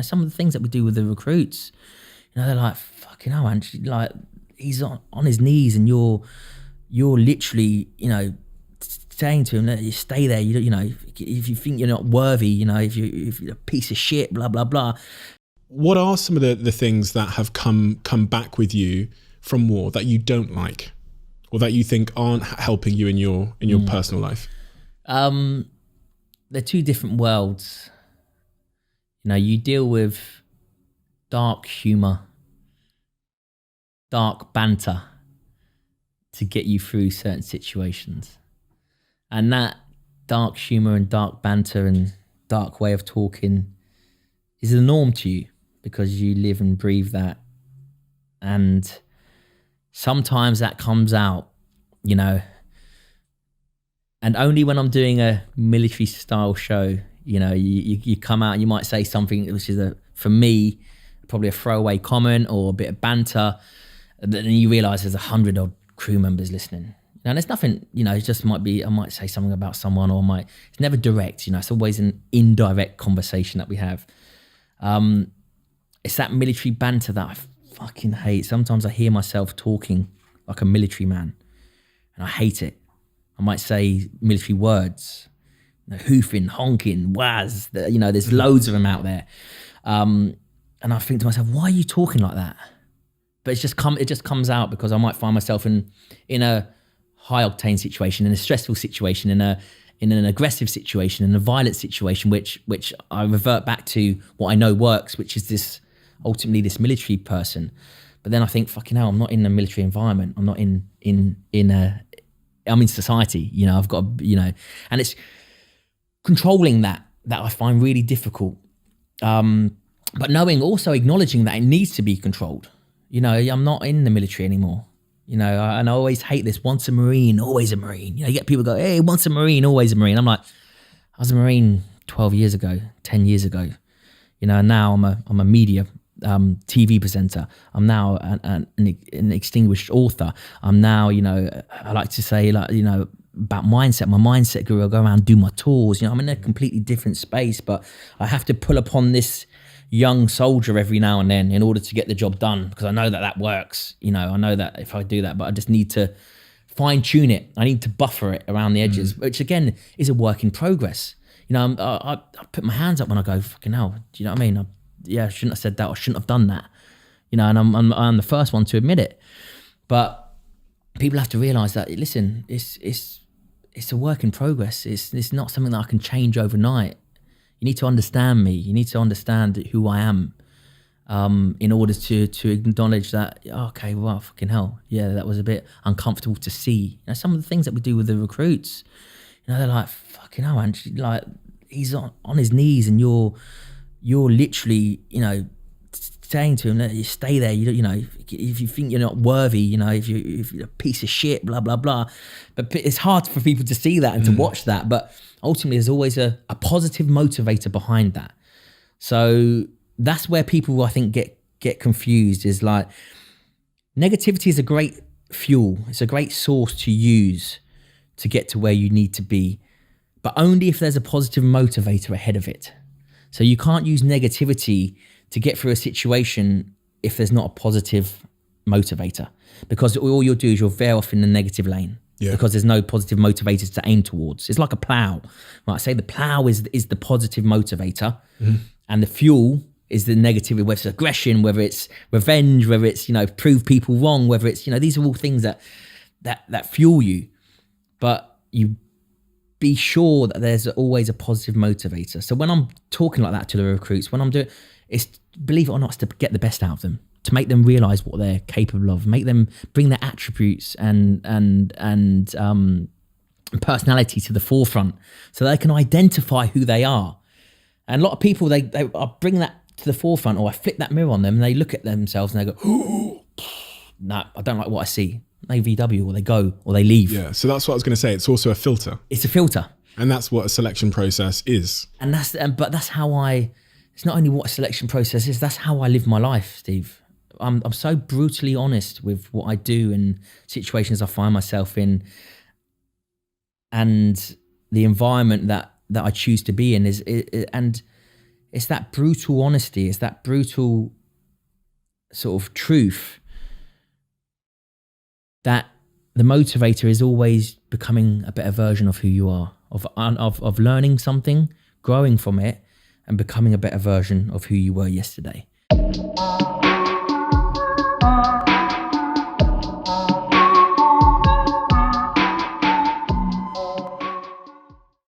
Some of the things that we do with the recruits, they're like, fucking hell, man, like he's on his knees and you're literally, saying to him that you stay there, if you think you're not worthy, if you're a piece of shit, blah, blah, blah. What are some of the things that have come back with you from war that you don't like, or that you think aren't helping you in your personal life? They're two different worlds. You deal with dark humor, dark banter to get you through certain situations. And that dark humor and dark banter and dark way of talking is the norm to you because you live and breathe that. And sometimes that comes out, and only when I'm doing a military style show, you come out and you might say something which is for me, probably a throwaway comment or a bit of banter. And then you realize there's 100 odd crew members listening. And there's nothing, it just might be, I might say something about someone it's never direct, it's always an indirect conversation that we have. It's that military banter that I fucking hate. Sometimes I hear myself talking like a military man and I hate it. I might say military words, hoofing, honking, waz, there's loads of them out there. And I think to myself, why are you talking like that? But it just comes out because I might find myself in a high octane situation, in a stressful situation, in an aggressive situation, in a violent situation, which I revert back to what I know works, which is ultimately this military person. But then I think, fucking hell, I'm not in a military environment. I'm not I'm in society, I've got, and it's controlling that I find really difficult. But acknowledging that it needs to be controlled. I'm not in the military anymore. And I always hate this, once a Marine, always a Marine. You get people go, hey, once a Marine, always a Marine. I'm like, I was a Marine 12 years ago, 10 years ago. And now I'm a media TV presenter. I'm now an extinguished author. I'm now, I like to say, about mindset. My mindset guru. I go around and do my tours. I'm in a completely different space, but I have to pull upon this young soldier every now and then in order to get the job done, because I know that works. I know that if I do that, but I just need to fine tune it. I need to buffer it around the edges, which again is a work in progress. I put my hands up when I go, fucking hell. Do you know what I mean? I shouldn't have said that, or shouldn't have done that. And I'm the first one to admit it. But people have to realize that, listen, it's a work in progress. It's not something that I can change overnight. You need to understand me. You need to understand who I am, in order to acknowledge that, okay, well, fucking hell, yeah, that was a bit uncomfortable to see. Some of the things that we do with the recruits, they're like, fucking hell, man, like he's on his knees and you're literally, saying to him that you stay there, if you think you're not worthy, if you're a piece of shit, blah, blah, blah. But it's hard for people to see that and to watch that. But ultimately, there's always a positive motivator behind that. So that's where people, I think, get confused, is like, negativity is a great fuel. It's a great source to use to get to where you need to be, but only if there's a positive motivator ahead of it. So you can't use negativity to get through a situation if there's not a positive motivator, because all you'll do is you'll veer off in the negative lane. Yeah. Because there's no positive motivators to aim towards. It's like a plow. Right? I say the plow is the positive motivator, and the fuel is the negativity, whether it's aggression, whether it's revenge, whether it's, prove people wrong, whether it's, these are all things that fuel you. But you be sure that there's always a positive motivator. So when I'm talking like that to the recruits, when I'm doing, it's, believe it or not, it's to get the best out of them, to make them realize what they're capable of, make them bring their attributes and personality to the forefront, so they can identify who they are. And a lot of people, they bring that to the forefront, or I flip that mirror on them and they look at themselves and they go, oh, no, I don't like what I see. They VW, or they go, or they leave. Yeah, so that's what I was going to say. It's also a filter. It's a filter. And that's what a selection process is. But that's how it's not only what a selection process is, that's how I live my life, Steve. I'm so brutally honest with what I do and situations I find myself in, and the environment that I choose to be in and it's that brutal honesty, it's that brutal sort of truth that the motivator is always becoming a better version of who you are, of learning something, growing from it, and becoming a better version of who you were yesterday.